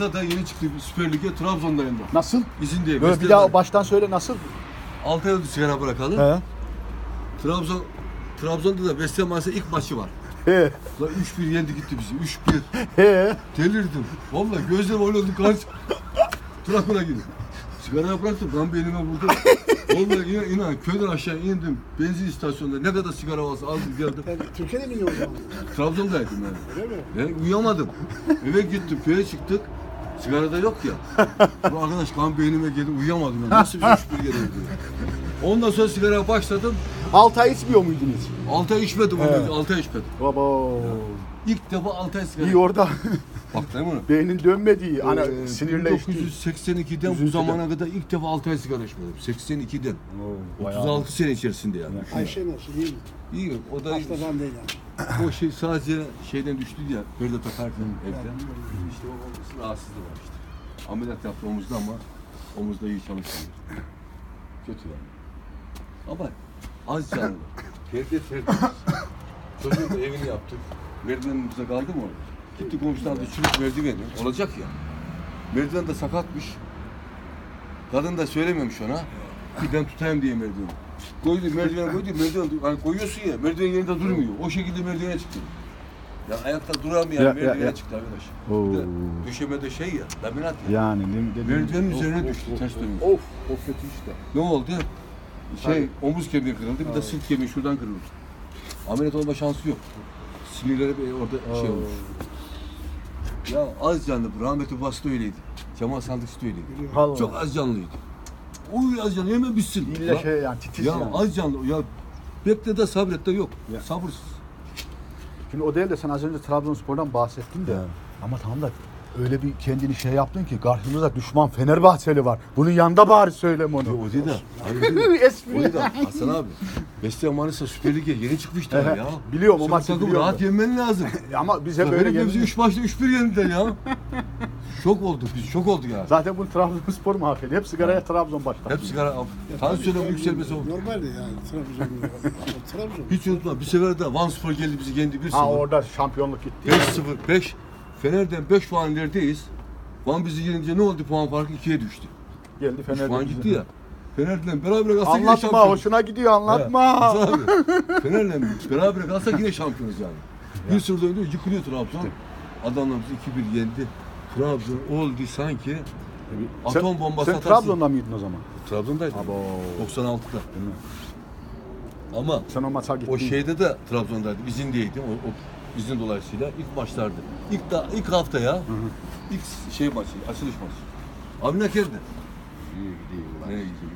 Da yeni çıktı Süper Lig'e, Trabzon'dayım ben. Nasıl? İzindeyim. Böyle bir daha baştan söyle nasıl? 6 ay oldu sigara bırakalı. He. Trabzon'da da Vestel Manisa ilk maçı var. He. La 3-1 yendi gitti bizi. 3-1. He. Delirdim. Vallahi gözlerim oynadı karşı. Turakura gibi. Sigarayı bıraktım. Ben beynime vurdu. Vallahi inan köyden aşağı indim. Benzin istasyonunda ne kadar sigara varsa aldım geldim. Türkiye'de mi o zaman? Trabzon'daydım yani. Öyle mi? Uyuyamadım. Eve gittim, köye çıktık. Sigara da yok ya. Bu arkadaş kan beynime geldi, uyuyamadım ben. Nasıl bir 3-1 geliyor diyor. Ondan sonra sigaraya başladım. 6 ay içmiyor muydunuz? 6 ay içmedim Evet. onu, 6 ay içmedim. Baba. İlk defa 6 ay sigara. İyi orada. Bak değil mi? Beynin dönmediği, hani sinirle içti. 1982'den bu Üzüntüden. zamana kadar ilk defa 6 ay sigara içmedim. 82'den. Oo, bayağı. 36 sene içerisinde yani. Ayşe nasıl iyi mi? İyi, o da Hastadan değil yani. o şey sadece şeyden düştü ya, böyle takarken evde. İşte o rahatsızlığı var işte. Ameliyat yaptı omuzda ama omuzda iyi çalışmıyor. Kötü yani. Ama az canlı. Perde tertemiz. Çocuğun da evini yaptık. Merdivenimizde kaldı mı orada? Gitti komşudan da çürük merdiveni. Olacak ya. Merdiven de sakatmış. Kadın da söylememiş ona. Ki ben tutayım diye merdiveni. Koydu merdivene koydu. Merdiven hani koyuyorsun ya. Merdiven yerinde durmuyor. O şekilde merdivene çıktı. Ya ayakta duramayan merdivene çıktı arkadaş. Bir de döşemede şey ya. Laminat ya. Yani Merdivenin üzerine düştü. Ters dönüyor. Of, o kötü işte. Ne oldu? Omuz kemiği kırıldı, bir de sırt kemiği şuradan kırıldı. Ameliyat olma şansı yok. Sinirleri orada şey olmuş. Ya az canlı, rahmetli babası da öyleydi. Cemal Sandıkçı da öyleydi. Vallahi. Çok az canlıydı. O az canlı, hemen bitsin. İlle şey yani titiz Ya yani. az canlı, ya bekle de sabret de yok. Ya. Sabırsız. Şimdi o değil de sen az önce Trabzonspor'dan bahsettin de. Ya. Ama tamam da öyle bir kendini şey yaptın ki karşımızda düşman Fenerbahçeli var. Bunun yanında bari söyleme onu. O değil de. O Espri. değil de. Hasan abi. Vestel Manisa Süper Lig'e yeni çıkmıştı Evet, ya. biliyorum, o Sen maçı takım biliyorum rahat ben. yemen lazım. Ama bize Böyle böyle bizi geldi. 3 maçta 3-1 yendiler ya. Şok olduk biz, şok olduk ya. Zaten bu Trabzonspor mahvedi. Hep sigaraya Trabzon başladı. Hep sigara al. Tansiyonun yükselmesi oldu. Normalde yani Trabzon. Trabzon. Hiç unutma bir sefer de Van Spor geldi bizi yendi 1-0. Ha orada şampiyonluk gitti. 5-0, 5. Fener'den 5 puan ilerideyiz. Van bizi yenince ne oldu, puan farkı 2'ye düştü. Geldi 3 Fener'de. puan gitti ya. Fener'den beraber kalsak yine Anlatma, şampiyonuz. hoşuna gidiyor anlatma. Hasan abi, Fener'le beraber kalsak yine şampiyonuz yani. 1-0'da önce yıkılıyor Trabzon. Adamlar bizi 2-1 yendi. Trabzon oldu sanki atom bombası Sen atarsın. Trabzon'da mıydın o zaman? Trabzon'daydım. Abo. 96'da. Değil mi? Ama Sen o maça gittin. o şeyde de Trabzon'daydım. İzindeydim. O izin dolayısıyla ilk maçlardı. İlk hafta ya. İlk şey maçı, açılış maçı. Abi ne kerdi? İyi gidiyor. Nereye gidiyor?